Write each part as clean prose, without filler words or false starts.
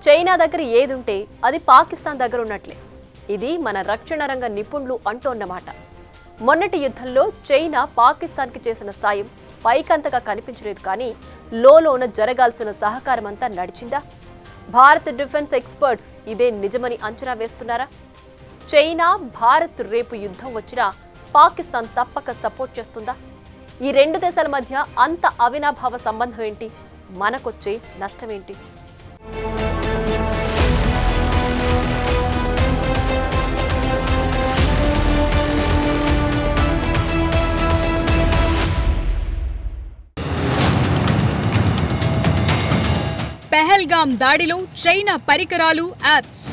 China దగ్గర ఏదుంటే అది పాకిస్తాన్ దగ్గర ఉన్నట్లే. ఇది మన రక్షణ రంగ నిపుణులు అంటోన్నమాట. మొన్నటి యుద్ధంలో చైనా పాకిస్తాన్కి చేసిన సాయం పైకంతగా కనిపించలేదు, కానీ లోలోన జరగాల్సిన సహకారం అంతా నడిచిందా? భారత్ డిఫెన్స్ ఎక్స్పర్ట్స్ ఇదే నిజమని అంచనా వేస్తున్నారా? చైనా భారత్ రేపు యుద్ధం వచ్చినా పాకిస్తాన్ తప్పక సపోర్ట్ చేస్తుందా? ఈ రెండు దేశాల మధ్య అంత అవినాభావ సంబంధం ఏంటి? మనకొచ్చే నష్టమేంటి? పెహల్గామ్ దాడిలో చైనా పరికరాలు, యాప్స్.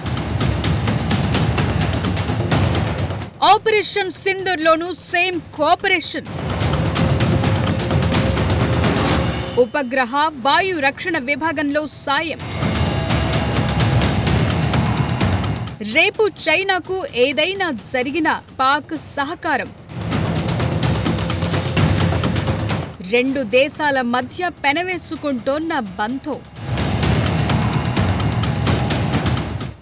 ఆపరేషన్ సింధూర్లోనూ సేమ్ కోఆపరేషన్. ఉపగ్రహ వాయు రక్షణ విభాగంలో సాయం. రేపు చైనాకు ఏదైనా జరిగినా పాక్ సహకారం. రెండు దేశాల మధ్య పెనవేసుకుంటోన్న బంధం.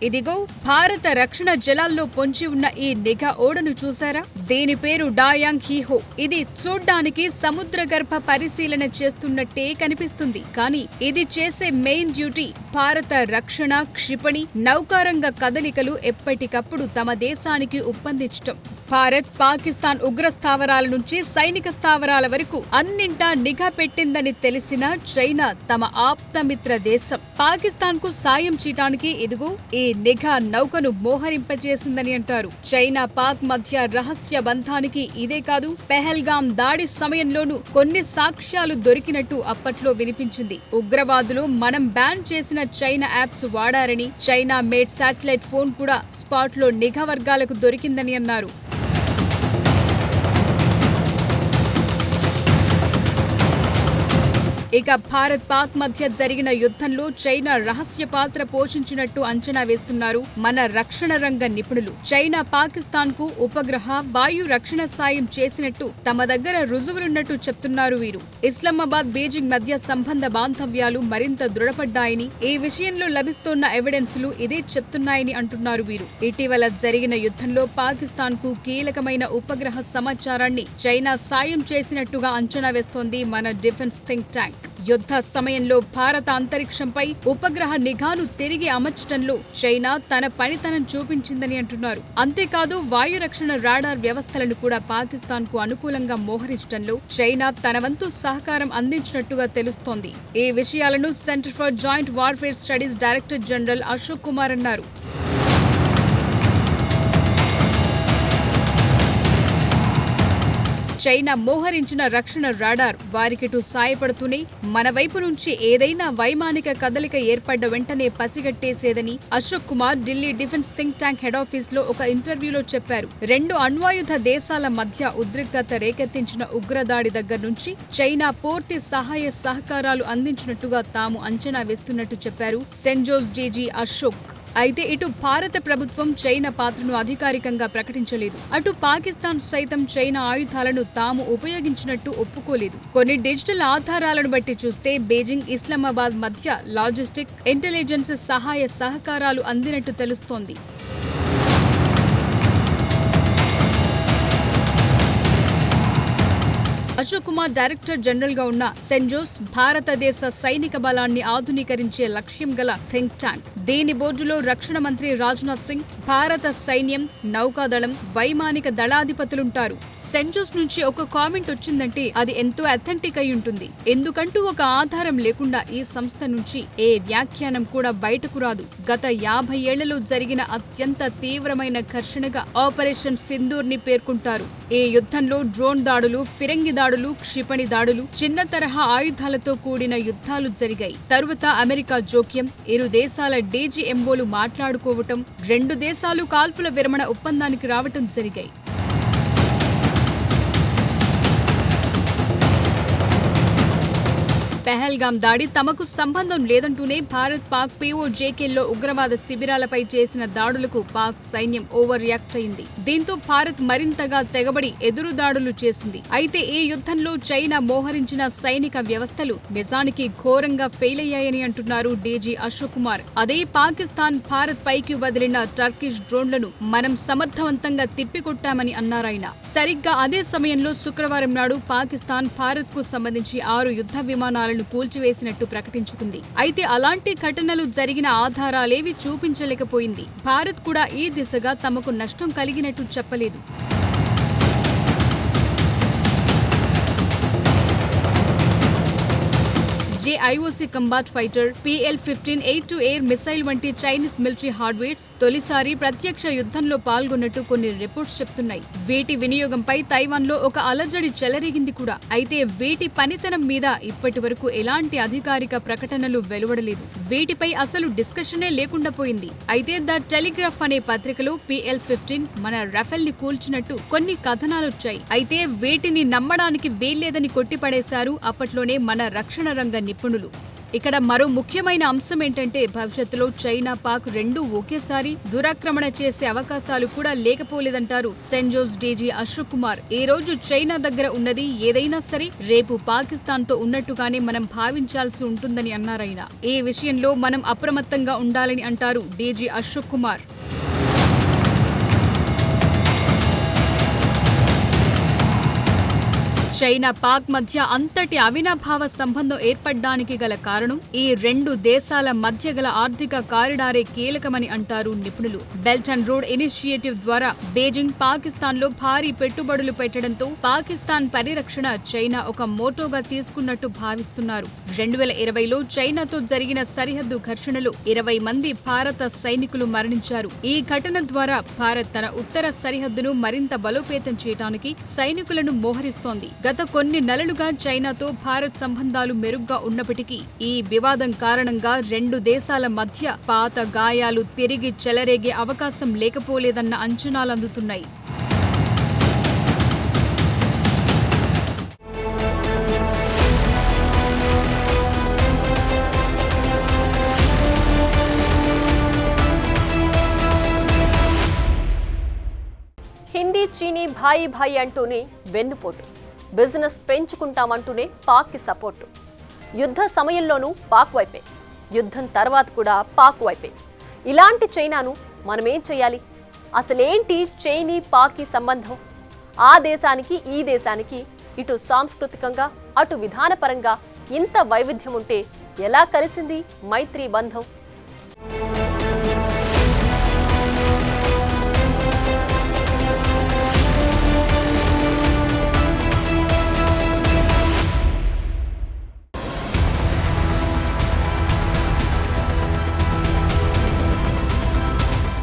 ఇదిగో భారత రక్షణ జలాల్లో పొంచి ఉన్న ఈ నిఘా ఓడను చూసారా? దీని పేరు డాయాంగ్ హీహో. ఇది చూడ్డానికి సముద్ర గర్భ పరిశీలన చేస్తున్నట్టే కనిపిస్తుంది, కానీ ఇది చేసే మెయిన్ డ్యూటీ భారత రక్షణ, క్షిపణి, నౌకారంగ కదలికలు ఎప్పటికప్పుడు తమ దేశానికి ఉప్పందించటం. భారత్, పాకిస్తాన్ ఉగ్ర స్థావరాల నుంచి సైనిక స్థావరాల వరకు అన్నింటా నిఘా పెట్టిందని తెలిసిన చైనా తమ ఆప్తమిత్ర దేశం పాకిస్తాన్ కు సాయం చేయడానికి ఇదిగో ఈ నిఘా నౌకను మోహరింపజేసిందని అంటారు. చైనా పాక్ మధ్య రహస్య బంధానికి ఇదే కాదు, పెహల్గామ్ దాడి సమయంలోనూ కొన్ని సాక్ష్యాలు దొరికినట్టు అప్పట్లో వినిపించింది. ఉగ్రవాదులు మనం బ్యాన్ చేసిన చైనా యాప్స్ వాడారని, చైనా మేడ్ శాటిలైట్ ఫోన్ కూడా స్పాట్ లో నిఘా వర్గాలకు దొరికిందని అన్నారు. ఇక భారత్ పాక్ మధ్య జరిగిన యుద్ధంలో చైనా రహస్య పాత్ర పోషించినట్టు అంచనా వేస్తున్నారు మన రక్షణ రంగ నిపుణులు. చైనా పాకిస్తాన్ కు ఉపగ్రహ వాయు రక్షణ సాయం చేసినట్టు తమ దగ్గర రుజువులున్నట్టు చెప్తున్నారు వీరు. ఇస్లామాబాద్, బీజింగ్ మధ్య సంబంధ బాంధవ్యాలు మరింత దృఢపడ్డాయని, ఈ విషయంలో లభిస్తోన్న ఎవిడెన్సులు ఇదే చెప్తున్నాయని అంటున్నారు వీరు. ఇటీవల జరిగిన యుద్ధంలో పాకిస్తాన్ కు కీలకమైన ఉపగ్రహ సమాచారాన్ని చైనా సాయం చేసినట్టుగా అంచనా వేస్తోంది మన డిఫెన్స్ థింక్ ట్యాంక్. యుద్ధ సమయంలో భారత అంతరిక్షంపై ఉపగ్రహ నిఘాను తిరిగి అమర్చడంలో చైనా తన పనితనం చూపించిందని అంటున్నారు. అంతేకాదు, వాయు రక్షణ రాడార్ వ్యవస్థలను కూడా పాకిస్తాన్ కు అనుకూలంగా మోహరించడంలో చైనా తన వంతు సహకారం అందించినట్టుగా తెలుస్తోంది. ఈ విషయాలను centre for joint warfare studies director general Ashok Kumar అన్నారు. చైనా మోహరించిన రక్షణ రాడార్ వారికిటు సాయపడుతూనే మన వైపు నుంచి ఏదైనా వైమానిక కదలిక ఏర్పడ్డ వెంటనే పసిగట్టేసేదని Ashok Kumar Delhi defence think tank head office లో ఒక ఇంటర్వ్యూలో చెప్పారు. రెండు అణ్వాయుధ దేశాల మధ్య ఉద్రిక్తత రేకెత్తించిన ఉగ్రదాడి దగ్గర నుంచి చైనా పూర్తి సహాయ సహకారాలు అందించినట్టుగా తాము అంచనా వేస్తున్నట్టు చెప్పారు సెంట్ జోస్ డీజీ అశోక్. అయితే ఇటు భారత ప్రభుత్వం చైనా పాత్రను అధికారికంగా ప్రకటించలేదు. అటు పాకిస్తాన్ సైతం చైనా ఆయుధాలను తాము ఉపయోగించినట్టు ఒప్పుకోలేదు. కొన్ని డిజిటల్ ఆధారాలను బట్టి చూస్తే బీజింగ్, ఇస్లామాబాద్ మధ్య లాజిస్టిక్, ఇంటెలిజెన్స్ సహాయ సహకారాలు అందినట్టు తెలుస్తోంది. అశోక్ కుమార్ డైరెక్టర్ జనరల్ గా ఉన్న సెంట్ జోస్ భారతదేశ సైనిక బలాన్ని ఆధునీకరించే లక్ష్యం గల థింక్ ట్యాంక్. దీని బోర్డులో రక్షణ మంత్రి రాజ్నాథ్ సింగ్, భారత సైన్యం, నౌకాదళం, వైమానిక దళాధిపతులుంటారు. సెంట్ జోస్ నుంచి ఒక కామెంట్ వచ్చిందంటే అది ఎంతో అథెంటిక్ అయి ఉంటుంది. ఎందుకంటూ ఒక ఆధారం లేకుండా ఈ సంస్థ నుంచి ఏ వ్యాఖ్యానం కూడా బయటకు రాదు. గత 50 ఏళ్లలో జరిగిన అత్యంత తీవ్రమైన ఘర్షణగా ఆపరేషన్ సింధూర్ ని పేర్కొంటారు. ఈ యుద్ధంలో డ్రోన్ దాడులు, ఫిరంగి దాడులు, క్షిపణి దాడులు, చిన్న తరహా ఆయుధాలతో కూడిన యుద్ధాలు జరిగాయి. తరువాత అమెరికా జోక్యం, ఇరు దేశాల డీజీఎంఓలు మాట్లాడుకోవటం, రెండు దేశాలు కాల్పుల విరమణ ఒప్పందానికి రావటం జరిగాయి. పెహల్గాం దాడి తమకు సంబంధం లేదంటూనే భారత్ పాక్ POJKలో ఉగ్రవాద శిబిరాలపై చేసిన దాడులకు పాక్ సైన్యం ఓవర్ రియాక్ట్ అయింది. దీంతో భారత్ మరింతగా తెగబడి ఎదురు దాడులు చేసింది. అయితే ఈ యుద్ధంలో చైనా మోహరించిన సైనిక వ్యవస్థలు నిజానికి ఘోరంగా ఫెయిల్ అయ్యాయని అంటున్నారు డీజీ అశోక్ కుమార్. అదే పాకిస్తాన్ భారత్ పైకి వదిలిన టర్కిష్ డ్రోన్లను మనం సమర్థవంతంగా తిప్పికొట్టామని అన్నారాయన. సరిగ్గా అదే సమయంలో శుక్రవారం నాడు పాకిస్తాన్ భారత్ కు సంబంధించి 6 యుద్ధ విమానాలను కూల్చివేసినట్టు ప్రకటించుకుంది. అయితే అలాంటి ఘటనలు జరిగిన ఆధారాలేవి చూపించలేకపోయింది. భారత్ కూడా ఈ దిశగా తమకు నష్టం కలిగినట్టు చెప్పలేదు. IOC combat fighter PL-15 air to air missile వంటి చైనీస్ మిలిటరీ హార్డ్వేర్స్ తొలిసారి ప్రత్యక్ష యుద్ధంలో పాల్గొన్నట్టు కొన్ని రిపోర్ట్స్ చెప్తున్నాయి. వీటి వినియోగంపై తైవాన్లో ఒక అలజడి చెలరేగింది కూడా. అయితే వీటి పనితనం మీద ఇప్పటి వరకు ఎలాంటి అధికారిక ప్రకటనలు వెలువడలేదు. వీటిపై అసలు డిస్కషనే లేకుండా పోయింది. అయితే ద టెలిగ్రాఫ్ అనే పత్రికలో PL-15 మన రఫెల్ ని కూల్చినట్టు కొన్ని కథనాలొచ్చాయి. అయితే వీటిని నమ్మడానికి వీల్లేదని కొట్టిపడేశారు అప్పట్లోనే మన రక్షణ రంగ నిపుణులు. ఇక్కడ మరో ముఖ్యమైన అంశం ఏంటంటే భవిష్యత్తులో చైనా పాక్ రెండూ ఒకేసారి దురాక్రమణ చేసే అవకాశాలు కూడా లేకపోలేదంటారు Saint Jose DG Ashok Kumar. ఈ రోజు చైనా దగ్గర ఉన్నది ఏదైనా సరే రేపు పాకిస్తాన్ తో ఉన్నట్టుగానే మనం భావించాల్సి ఉంటుందని అన్నారాయన. ఈ విషయంలో మనం అప్రమత్తంగా ఉండాలని అంటారు డీజీ అశోక్ కుమార్. చైనా పాక్ మధ్య అంతటి అవినాభావ సంబంధం ఏర్పడ్డానికి గల కారణం ఈ రెండు దేశాల మధ్య గల ఆర్థిక కారిడారే కీలకమని అంటారు నిపుణులు. బెల్ట్ అండ్ రోడ్ ఇనిషియేటివ్ ద్వారా బీజింగ్ పాకిస్తాన్ లో భారీ పెట్టుబడులు పెట్టడంతో పాకిస్తాన్ పరిరక్షణ చైనా ఒక మోటోగా తీసుకున్నట్టు భావిస్తున్నారు. 2020లో చైనాతో జరిగిన సరిహద్దు ఘర్షణలో 20 మంది భారత సైనికులు మరణించారు. ఈ ఘటన ద్వారా భారత్ తన ఉత్తర సరిహద్దును మరింత బలోపేతం చేయడానికి సైనికులను మోహరిస్తోంది. గత కొన్ని నెలలుగా చైనాతో భారత్ సంబంధాలు మెరుగ్గా ఉన్నప్పటికీ ఈ వివాదం కారణంగా రెండు దేశాల మధ్య పాత గాయాలు తిరిగి చెలరేగే అవకాశం లేకపోలేదన్న అంచనాలందుతున్నాయి. హిందీ చీనీ భాయి భాయి అంటూనే వెన్నుపోటు, బిజినెస్ పెంచుకుంటామంటూనే పాక్కి సపోర్టు. యుద్ధ సమయంలోనూ పాక్ వైపే, యుద్ధం తర్వాత కూడా పాక్ వైపే. ఇలాంటి చైనాను మనమేం చేయాలి? అసలేంటి చైనీ పాకీ సంబంధం? ఆ దేశానికి ఈ దేశానికి ఇటు సాంస్కృతికంగా అటు విధానపరంగా ఇంత వైవిధ్యం ఉంటే ఎలా కలిసింది మైత్రి బంధం?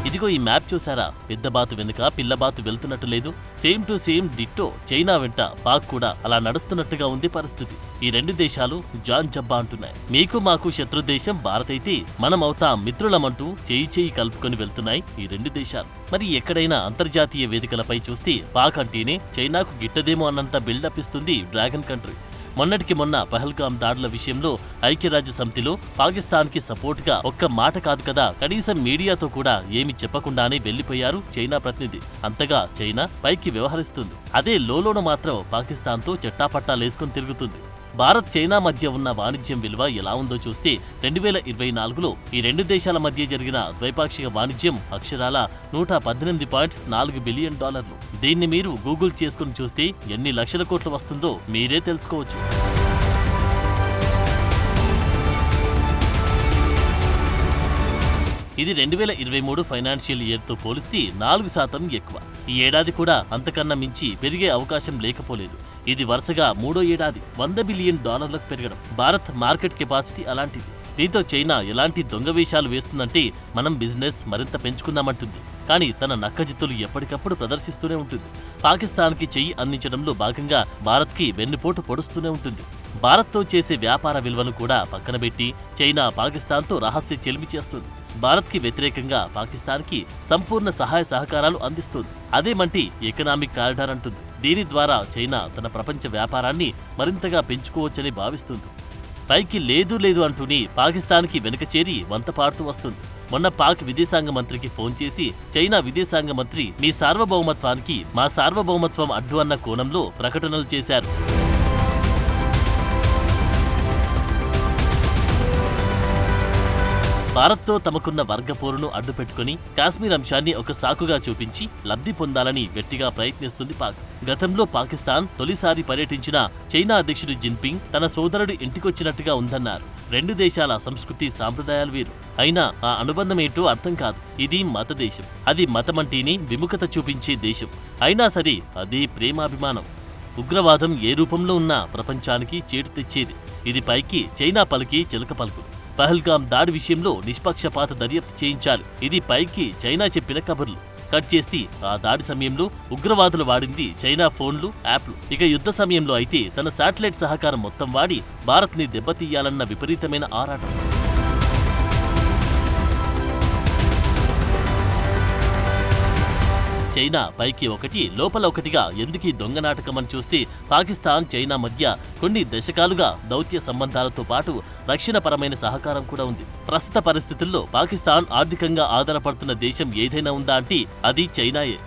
ఇదిగో ఈ మ్యాప్ చూసారా? పెద్ద బాతు వెనుక పిల్ల బాతు వెళ్తున్నట్టు లేదు? Same to same ditto China వెంట పాక్ కూడా అలా నడుస్తున్నట్టుగా ఉంది పరిస్థితి. ఈ రెండు దేశాలు జాన్ జబ్బా అంటున్నాయి. మీకు మాకు శత్రు దేశం భారత్ అయితే మనం అవుతాం మిత్రులమంటూ చేయి చేయి కలుపుకొని వెళ్తున్నాయి ఈ రెండు దేశాలు. మరి ఎక్కడైనా అంతర్జాతీయ వేదికలపై చూస్తే పాక్ అంటేనే చైనాకు గిట్టదేమో అన్నంత బిల్డప్ ఇస్తుంది డ్రాగన్ కంట్రీ. మొన్నటికి మొన్న పహల్గాం దాడుల విషయంలో ఐక్యరాజ్య సమితిలో పాకిస్తాన్కి సపోర్ట్గా ఒక్క మాట కాదు కదా, కనీసం మీడియాతో కూడా ఏమి చెప్పకుండానే వెళ్లిపోయారు చైనా ప్రతినిధి. అంతగా చైనా పైకి వ్యవహరిస్తుంది. అదే లోలోన మాత్రం పాకిస్తాన్తో చెట్టాపట్టాలేసుకుని తిరుగుతుంది. భారత్ చైనా మధ్య ఉన్న వాణిజ్యం విలువ ఎలా ఉందో చూస్తే 2024లో ఈ రెండు దేశాల మధ్య జరిగిన ద్వైపాక్షిక వాణిజ్యం అక్షరాల $118.4 బిలియన్. దీన్ని మీరు గూగుల్ చేసుకుని చూస్తే ఎన్ని లక్షల కోట్లు వస్తుందో మీరే తెలుసుకోవచ్చు. ఇది 2023 ఫైనాన్షియల్ ఇయర్తో పోలిస్తే 4% ఎక్కువ. ఈ ఏడాది కూడా అంతకన్నా మించి పెరిగే అవకాశం లేకపోలేదు. ఇది వరుసగా 3వ ఏడాది $100 బిలియన్ పెరగడం. భారత్ మార్కెట్ కెపాసిటీ అలాంటిది. దీంతో చైనా ఎలాంటి దొంగ వేషాలు వేస్తుందంటే మనం బిజినెస్ మరింత పెంచుకుందామంటుంది. కానీ తన నక్కజిత్తులు ఎప్పటికప్పుడు ప్రదర్శిస్తూనే ఉంటుంది. పాకిస్తాన్కి చెయ్యి అందించడంలో భాగంగా భారత్కి వెన్నుపోటు పొడుస్తూనే ఉంటుంది. భారత్తో చేసే వ్యాపార విలువను కూడా పక్కనబెట్టి చైనా పాకిస్తాన్తో రహస్య చెలిమి చేస్తుంది. భారత్కి వ్యతిరేకంగా పాకిస్తాన్కి సంపూర్ణ సహాయ సహకారాలు అందిస్తుంది. అదేమంటే ఎకనామిక్ కారిడార్ అంటుంది. దీని ద్వారా చైనా తన ప్రపంచ వ్యాపారాన్ని మరింతగా పెంచుకోవచ్చని భావిస్తుంది. పైకి లేదు లేదు అంటూనే పాకిస్తాన్కి వెనుక చేరి వంత పాడుతూ వస్తుంది. మొన్న పాక్ విదేశాంగ మంత్రికి ఫోన్ చేసి చైనా విదేశాంగ మంత్రి మీ సార్వభౌమత్వానికి మా సార్వభౌమత్వం అడ్డు అన్న కోణంలో ప్రకటనలు చేశారు. భారత్తో తమకున్న వర్గపోరును అడ్డుపెట్టుకుని కాశ్మీర్ అంశాన్ని ఒక సాకుగా చూపించి లబ్ధి పొందాలని గట్టిగా ప్రయత్నిస్తుంది పాక్. గతంలో పాకిస్తాన్ తొలిసారి పర్యటించిన చైనా అధ్యక్షుడు జిన్పింగ్ తన సోదరుడు ఇంటికొచ్చినట్టుగా ఉందన్నారు. రెండు దేశాల సంస్కృతి సాంప్రదాయాలు వేరు, అయినా ఆ అనుబంధమేంటో అర్థం కాదు. ఇది మత దేశం, అది మతమంటేనే విముఖత చూపించే దేశం. అయినా సరే అదే ప్రేమాభిమానం. ఉగ్రవాదం ఏ రూపంలో ఉన్నా ప్రపంచానికి చేటు తెచ్చేది. ఇది పైకి చైనా పలికి చిలక పలుకు. పహల్గాం దాడి విషయంలో నిష్పక్షపాత దర్యాప్తు చేయించాలి. ఇది పైకి చైనా చెప్పిన కబుర్లు. కట్ చేసి ఆ దాడి సమయంలో ఉగ్రవాదులు వాడింది చైనా ఫోన్లు, యాప్లు. ఇక యుద్ధ సమయంలో అయితే తన శాటిలైట్ సహకారం మొత్తం వాడి భారత్ని దెబ్బతీయాలన్న విపరీతమైన ఆరాటం. చైనా పైకి ఒకటి లోపల ఒకటిగా ఎందుకీ దొంగ నాటకమని చూస్తే పాకిస్తాన్ చైనా మధ్య కొన్ని దశకాలుగా దౌత్య సంబంధాలతో పాటు రక్షణపరమైన సహకారం కూడా ఉంది. ప్రస్తుత పరిస్థితుల్లో పాకిస్తాన్ ఆర్థికంగా ఆధారపడుతున్న దేశం ఏదైనా ఉందా అంటే అది చైనాయే.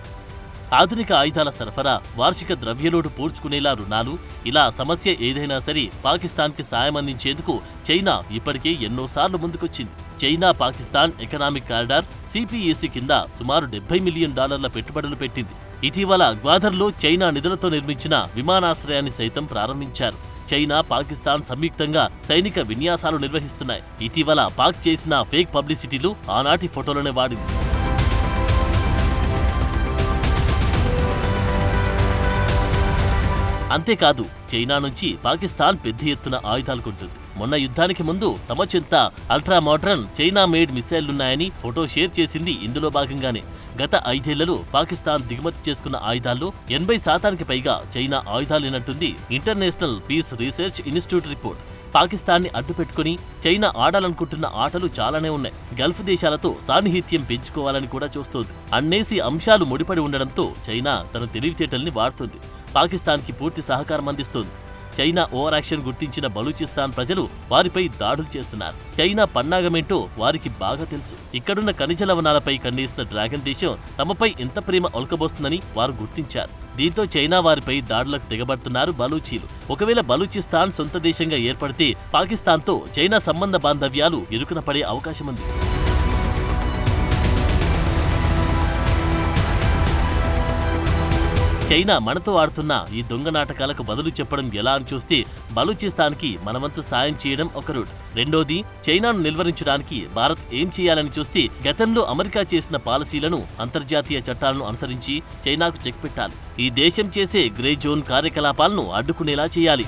ఆధునిక ఆయుధాల సరఫరా, వార్షిక ద్రవ్యలోటు పూడ్చుకునేలా రుణాలు, ఇలా సమస్య ఏదైనా సరే పాకిస్తాన్కి సాయం అందించేందుకు చైనా ఇప్పటికే ఎన్నోసార్లు ముందుకొచ్చింది. China Pakistan economic corridor CPEC కింద సుమారు $70 మిలియన్ పెట్టుబడులు పెట్టింది. ఇటీవల గ్వాదర్లో చైనా నిధులతో నిర్మించిన విమానాశ్రయాన్ని సైతం ప్రారంభించారు. చైనా, పాకిస్తాన్ సంయుక్తంగా సైనిక విన్యాసాలు నిర్వహిస్తున్నాయి. ఇటీవల పాక్ చేసిన ఫేక్ పబ్లిసిటీలు ఆనాటి ఫోటోలోనే వాడింది. అంతేకాదు చైనా నుంచి పాకిస్తాన్ పెద్ద ఎత్తున ఆయుధాలు కొంటుంది. మొన్న యుద్ధానికి ముందు తమ చెంత అల్ట్రా మోడర్న్ చైనా మేడ్ మిసైళ్లున్నాయని ఫోటో షేర్ చేసింది ఇందులో భాగంగానే. గత 5 ఏళ్లలో పాకిస్తాన్ దిగుమతి చేసుకున్న ఆయుధాల్లో 80% పైగా చైనా ఆయుధాలేనంటుంది international peace research institute report. పాకిస్తాన్ని అడ్డుపెట్టుకుని చైనా ఆడాలనుకుంటున్న ఆటలు చాలానే ఉన్నాయి. గల్ఫ్ దేశాలతో సాన్నిహిత్యం పెంచుకోవాలని కూడా చూస్తోంది. అన్నేసి అంశాలు ముడిపడి ఉండడంతో చైనా తన తెలివితేటల్ని వాడుతోంది. పాకిస్తాన్కి పూర్తి సహకారం అందిస్తోంది. చైనా ఓవర్ యాక్షన్ గుర్తించిన బలూచిస్తాన్ ప్రజలు వారిపై దాడులు చేస్తున్నారు. చైనా పన్నాగమేంటో వారికి బాగా తెలుసు. ఇక్కడున్న ఖనిజ లవణాలపై కన్నేసిన డ్రాగన్ దేశం తమపై ఎంత ప్రేమ ఒలకబోస్తుందని వారు గుర్తించారు. దీంతో చైనా వారిపై దాడులకు దిగబడుతున్నారు బలూచీలు. ఒకవేళ బలూచిస్తాన్ సొంత దేశంగా ఏర్పడితే పాకిస్తాన్తో చైనా సంబంధ బాంధవ్యాలు ఇరుకున పడే అవకాశముంది. చైనా మనతో ఆడుతున్న ఈ దొంగ నాటకాలకు బదులు చెప్పడం ఎలా అని చూస్తే బలూచిస్తాన్కి మనవంతు సాయం చేయడం ఒక రూట్. రెండోది, చైనాను నిలువరించడానికి భారత్ ఏం చేయాలని చూస్తే గతంలో అమెరికా చేసిన పాలసీలను, అంతర్జాతీయ చట్టాలను అనుసరించి చైనాకు చెక్ పెట్టాలి. ఈ దేశం చేసే గ్రే జోన్ కార్యకలాపాలను అడ్డుకునేలా చేయాలి.